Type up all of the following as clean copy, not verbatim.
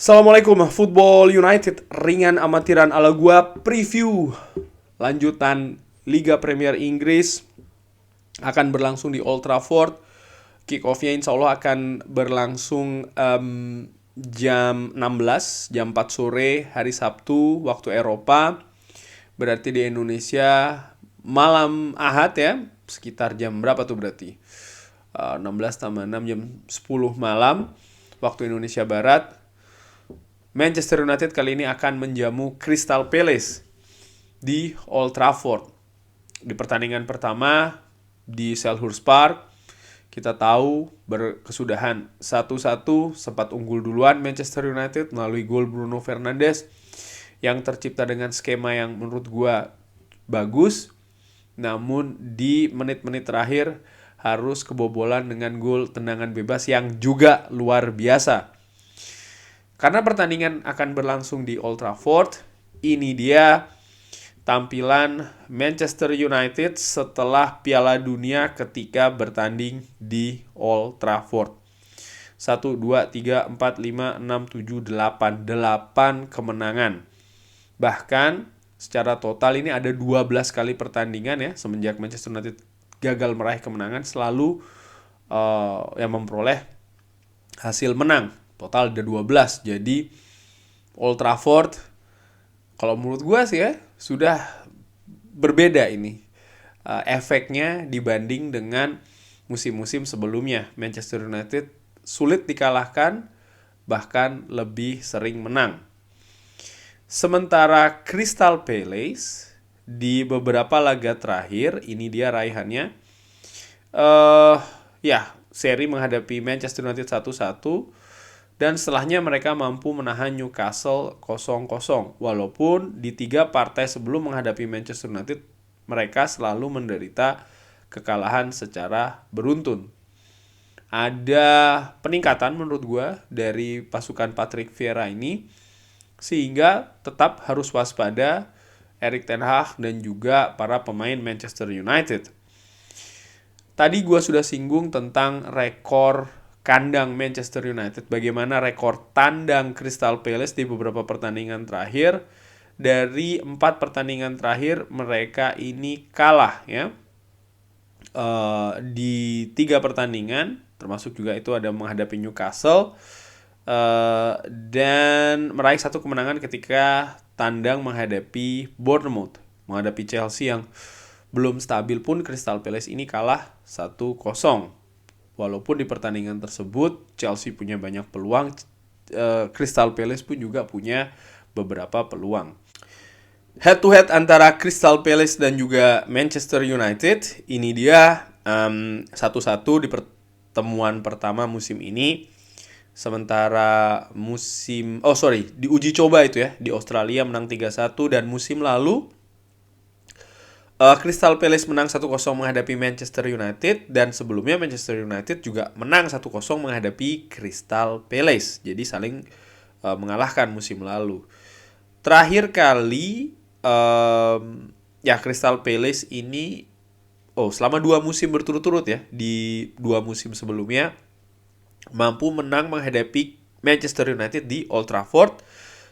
Assalamualaikum, Football United ringan amatiran ala gua preview lanjutan Liga Premier Inggris akan berlangsung di Old Trafford. Kick off-nya insya Allah akan berlangsung jam 16, jam 4 sore hari Sabtu waktu Eropa. Berarti di Indonesia malam Ahad ya, sekitar jam berapa tuh berarti? 16 tambah 6 jam 10 malam waktu Indonesia Barat. Manchester United kali ini akan menjamu Crystal Palace di Old Trafford. Di pertandingan pertama di Selhurst Park, kita tahu berkesudahan 1-1, sempat unggul duluan Manchester United melalui gol Bruno Fernandes yang tercipta dengan skema yang menurut gua bagus. Namun di menit-menit terakhir harus kebobolan dengan gol tendangan bebas yang juga luar biasa. Karena pertandingan akan berlangsung di Old Trafford, ini dia tampilan Manchester United setelah Piala Dunia ketika bertanding di Old Trafford. 1, 2, 3, 4, 5, 6, 7, 8. 8 kemenangan. Bahkan secara total ini ada 12 kali pertandingan ya, semenjak Manchester United gagal meraih kemenangan selalu yang memperoleh hasil menang. Total ada 12. Jadi Old Trafford kalau menurut gue sih ya sudah berbeda ini efeknya dibanding dengan musim-musim sebelumnya. Manchester United sulit dikalahkan, bahkan lebih sering menang. Sementara Crystal Palace di beberapa laga terakhir ini dia raihannya seri menghadapi Manchester United 1-1. Dan setelahnya mereka mampu menahan Newcastle 0-0. Walaupun di 3 partai sebelum menghadapi Manchester United, mereka selalu menderita kekalahan secara beruntun. Ada peningkatan menurut gue dari pasukan Patrick Vieira ini, sehingga tetap harus waspada Erik ten Hag dan juga para pemain Manchester United. Tadi gue sudah singgung tentang rekor kandang Manchester United, bagaimana rekor tandang Crystal Palace di beberapa pertandingan terakhir. Dari 4 pertandingan terakhir mereka ini kalah ya. Di 3 pertandingan, termasuk juga itu ada menghadapi Newcastle, dan meraih 1 kemenangan ketika tandang menghadapi Bournemouth, menghadapi Chelsea yang belum stabil pun Crystal Palace ini kalah 1-0. Walaupun di pertandingan tersebut Chelsea punya banyak peluang, Crystal Palace pun juga punya beberapa peluang. Head to head antara Crystal Palace dan juga Manchester United, ini dia 1-1 di pertemuan pertama musim ini. Sementara di uji coba itu ya, di Australia menang 3-1, dan musim lalu Crystal Palace menang 1-0 menghadapi Manchester United, dan sebelumnya Manchester United juga menang 1-0 menghadapi Crystal Palace. Jadi saling mengalahkan musim lalu. Terakhir kali Crystal Palace ini selama 2 musim berturut-turut ya, di 2 musim sebelumnya mampu menang menghadapi Manchester United di Old Trafford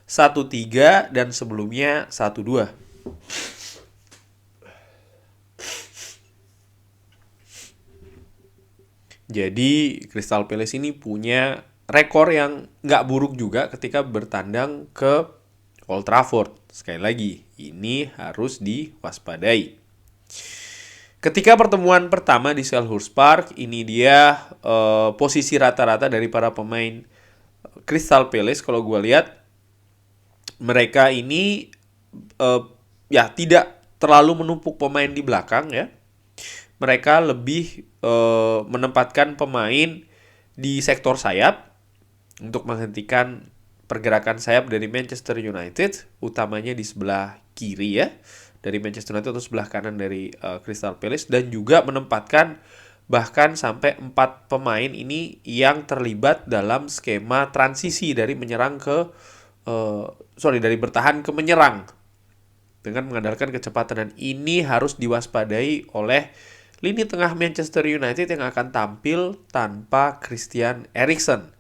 1-3 dan sebelumnya 1-2. Jadi Crystal Palace ini punya rekor yang nggak buruk juga ketika bertandang ke Old Trafford. Sekali lagi, ini harus diwaspadai. Ketika pertemuan pertama di Selhurst Park, ini dia posisi rata-rata dari para pemain Crystal Palace. Kalau gue lihat, mereka ini tidak terlalu menumpuk pemain di belakang ya. Mereka lebih menempatkan pemain di sektor sayap untuk menghentikan pergerakan sayap dari Manchester United, utamanya di sebelah kiri ya, dari Manchester United atau sebelah kanan dari Crystal Palace, dan juga menempatkan bahkan sampai 4 pemain ini yang terlibat dalam skema transisi dari dari bertahan ke menyerang dengan mengandalkan kecepatan, dan ini harus diwaspadai oleh lini tengah Manchester United yang akan tampil tanpa Christian Eriksen.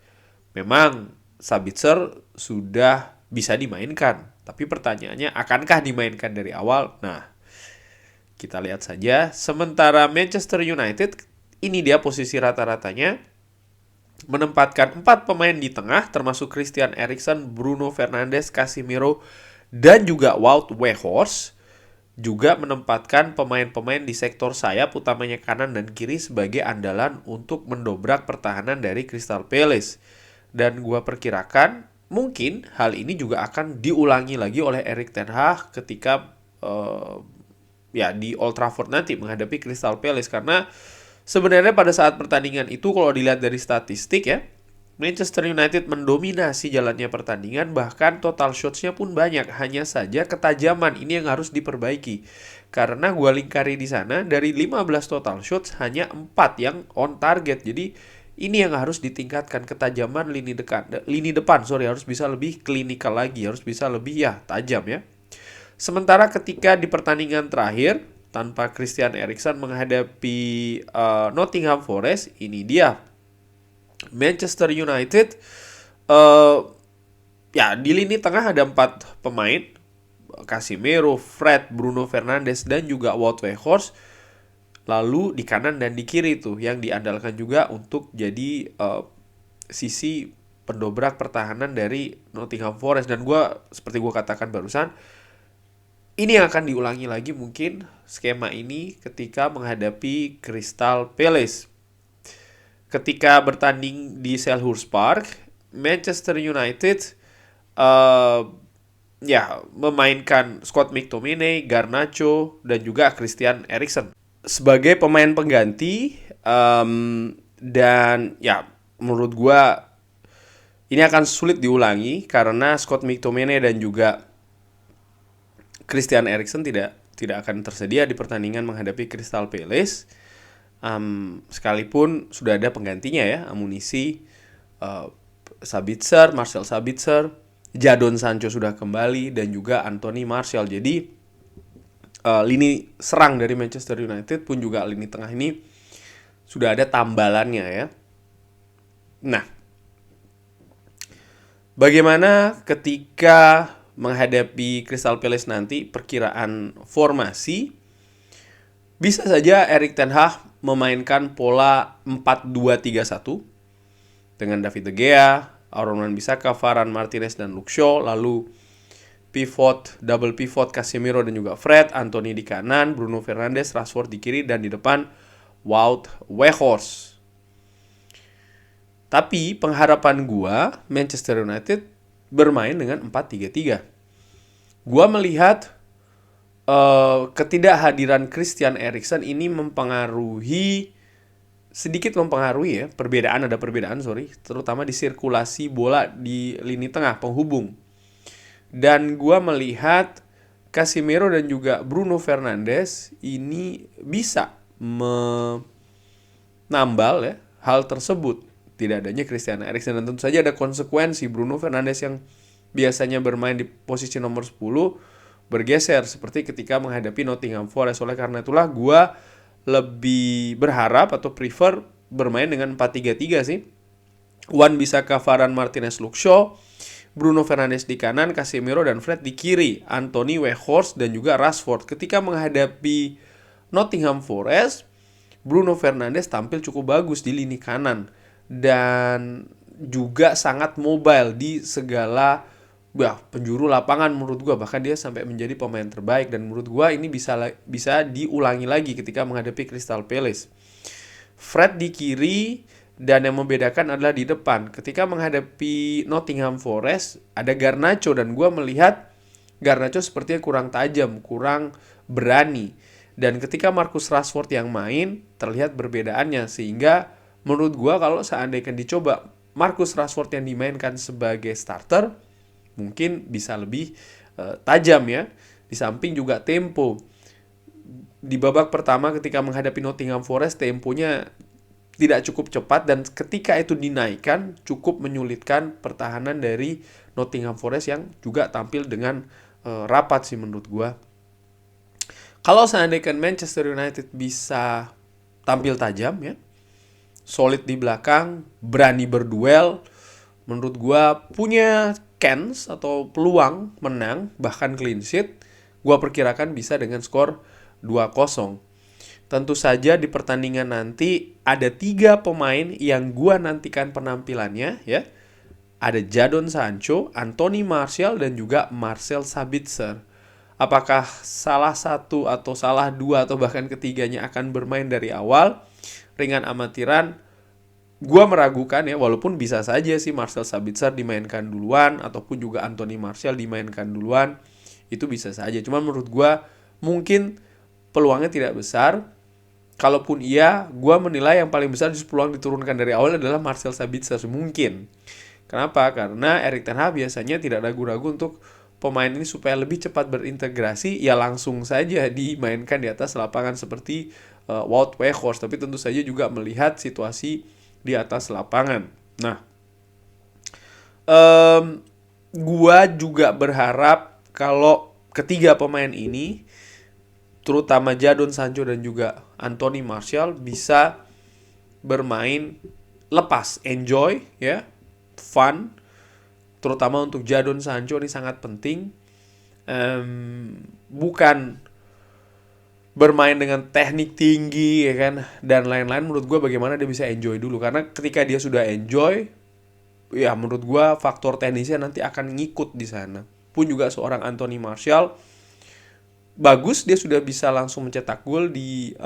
Memang Sabitzer sudah bisa dimainkan. Tapi pertanyaannya, akankah dimainkan dari awal? Nah, kita lihat saja. Sementara Manchester United, ini dia posisi rata-ratanya, menempatkan 4 pemain di tengah, termasuk Christian Eriksen, Bruno Fernandes, Casemiro, dan juga Wout Weghorst. Juga menempatkan pemain-pemain di sektor sayap, utamanya kanan dan kiri, sebagai andalan untuk mendobrak pertahanan dari Crystal Palace. Dan gua perkirakan mungkin hal ini juga akan diulangi lagi oleh Erik ten Hag ketika di Old Trafford nanti menghadapi Crystal Palace. Karena sebenarnya pada saat pertandingan itu, kalau dilihat dari statistik ya, Manchester United mendominasi jalannya pertandingan, bahkan total shots-nya pun banyak. Hanya saja ketajaman ini yang harus diperbaiki. Karena gua lingkari di sana, dari 15 total shots hanya 4 yang on target. Jadi ini yang harus ditingkatkan, ketajaman lini depan harus bisa lebih klinikal lagi, harus bisa lebih tajam ya. Sementara ketika di pertandingan terakhir tanpa Christian Eriksen menghadapi Nottingham Forest, ini dia Manchester United, di lini tengah ada 4 pemain, Casemiro, Fred, Bruno Fernandes, dan juga Wout Weghorst. Lalu di kanan dan di kiri tuh yang diandalkan juga untuk jadi sisi pendobrak pertahanan dari Nottingham Forest. Dan seperti gue katakan barusan, ini akan diulangi lagi mungkin skema ini ketika menghadapi Crystal Palace. Ketika bertanding di Selhurst Park, Manchester United memainkan Scott McTominay, Garnacho, dan juga Christian Eriksen sebagai pemain pengganti. Menurut gue ini akan sulit diulangi karena Scott McTominay dan juga Christian Eriksen tidak akan tersedia di pertandingan menghadapi Crystal Palace. Sekalipun sudah ada penggantinya ya, amunisi Marcel Sabitzer, Jadon Sancho sudah kembali, dan juga Anthony Martial. Jadi lini serang dari Manchester United pun juga lini tengah ini sudah ada tambalannya ya. Nah, bagaimana ketika menghadapi Crystal Palace nanti, perkiraan formasi? Bisa saja Erik ten Hag memainkan pola 4-2-3-1 dengan David De Gea, Aaron Wan-Bissaka, Varane, Martinez, dan Luke Shaw. Lalu double pivot Casemiro dan juga Fred, Anthony di kanan, Bruno Fernandes, Rashford di kiri, dan di depan Wout Weghorst. Tapi pengharapan gua Manchester United bermain dengan 4-3-3. Gua melihat ketidakhadiran Christian Eriksen ini sedikit mempengaruhi ya, terutama di sirkulasi bola di lini tengah penghubung. Dan gua melihat Casemiro dan juga Bruno Fernandes ini bisa menambal ya hal tersebut, tidak adanya Christian Eriksen. Dan tentu saja ada konsekuensi, Bruno Fernandes yang biasanya bermain di posisi nomor 10 bergeser seperti ketika menghadapi Nottingham Forest. Oleh karena itulah gue lebih berharap atau prefer bermain dengan 4-3-3 sih. Wan-Bissaka, Varane, Martinez, Luke Shaw, Bruno Fernandes di kanan, Casemiro dan Fred di kiri, Anthony, Weghorst, dan juga Rashford. Ketika menghadapi Nottingham Forest, Bruno Fernandes tampil cukup bagus di lini kanan dan juga sangat mobile di segala penjuru lapangan menurut gue. Bahkan dia sampai menjadi pemain terbaik, dan menurut gue ini bisa diulangi lagi ketika menghadapi Crystal Palace. Fred di kiri, dan yang membedakan adalah di depan. Ketika menghadapi Nottingham Forest ada Garnacho, dan gue melihat Garnacho sepertinya kurang tajam, kurang berani. Dan ketika Marcus Rashford yang main, terlihat perbedaannya. Sehingga menurut gue kalau seandainya dicoba Marcus Rashford yang dimainkan sebagai starter, mungkin bisa lebih tajam ya. Di samping juga tempo. Di babak pertama ketika menghadapi Nottingham Forest, temponya tidak cukup cepat, dan ketika itu dinaikkan cukup menyulitkan pertahanan dari Nottingham Forest yang juga tampil dengan rapat sih menurut gua. Kalau seandainya Manchester United bisa tampil tajam ya, solid di belakang, berani berduel, menurut gua punya chance atau peluang menang, bahkan clean sheet, gue perkirakan bisa dengan skor 2-0. Tentu saja di pertandingan nanti ada 3 pemain yang gue nantikan penampilannya ya. Ada Jadon Sancho, Anthony Martial, dan juga Marcel Sabitzer. Apakah salah satu atau salah dua atau bahkan ketiganya akan bermain dari awal? Ringan amatiran, gue meragukan ya, walaupun bisa saja sih Marcel Sabitzer dimainkan duluan ataupun juga Anthony Martial dimainkan duluan. Itu bisa saja. Cuman menurut gue mungkin peluangnya tidak besar. Kalaupun iya, gue menilai yang paling besar justru peluang diturunkan dari awal adalah Marcel Sabitzer. Mungkin. Kenapa? Karena Erik ten Hag biasanya tidak ragu-ragu untuk pemain ini supaya lebih cepat berintegrasi, ya langsung saja dimainkan di atas lapangan seperti Wout Weghorst. Tapi tentu saja juga melihat situasi di atas lapangan. Nah, gue juga berharap kalau ketiga pemain ini, terutama Jadon Sancho dan juga Anthony Martial, bisa bermain lepas, enjoy ya, fun. Terutama untuk Jadon Sancho ini sangat penting. Bukan bermain dengan teknik tinggi ya kan, dan lain-lain. Menurut gue bagaimana dia bisa enjoy dulu, karena ketika dia sudah enjoy, ya menurut gue faktor teknisnya nanti akan ngikut di sana. Pun juga seorang Anthony Martial bagus, dia sudah bisa langsung mencetak gol di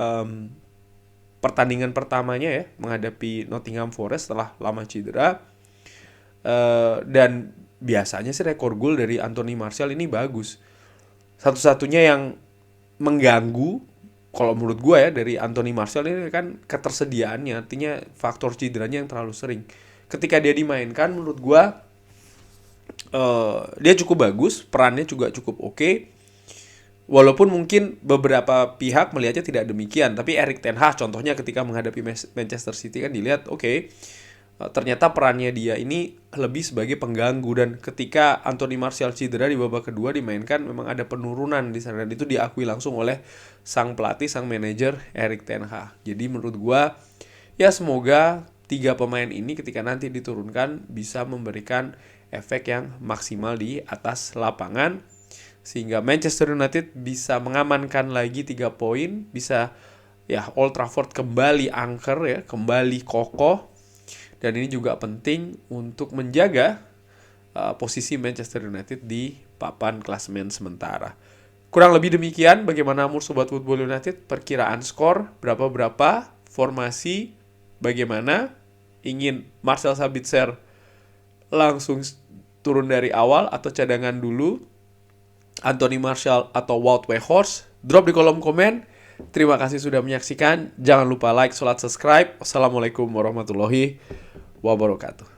pertandingan pertamanya ya, menghadapi Nottingham Forest setelah lama cedera. Dan biasanya sih rekor gol dari Anthony Martial ini bagus. Satu-satunya yang mengganggu kalau menurut gue ya dari Anthony Martial ini kan ketersediaannya, artinya faktor cederanya yang terlalu sering. Ketika dia dimainkan menurut gue dia cukup bagus, perannya juga cukup oke. Walaupun mungkin beberapa pihak melihatnya tidak demikian, tapi Erik ten Hag contohnya ketika menghadapi Manchester City kan dilihat ternyata perannya dia ini lebih sebagai pengganggu, dan ketika Anthony Martial cedera di babak kedua dimainkan memang ada penurunan di sana, dan itu diakui langsung oleh sang pelatih, sang manajer Erik ten Hag. Jadi menurut gua ya semoga 3 pemain ini ketika nanti diturunkan bisa memberikan efek yang maksimal di atas lapangan, sehingga Manchester United bisa mengamankan lagi 3 poin, bisa ya Old Trafford kembali angker ya, kembali kokoh. Dan ini juga penting untuk menjaga posisi Manchester United di papan klasemen sementara. Kurang lebih demikian bagaimana Sobat Football United, perkiraan skor berapa-berapa, formasi bagaimana, ingin Marcel Sabitzer langsung turun dari awal atau cadangan dulu, Anthony Martial atau Wout Weghorst, drop di kolom komen. Terima kasih sudah menyaksikan. Jangan lupa like, subscribe. Wassalamualaikum warahmatullahi wabarakatuh.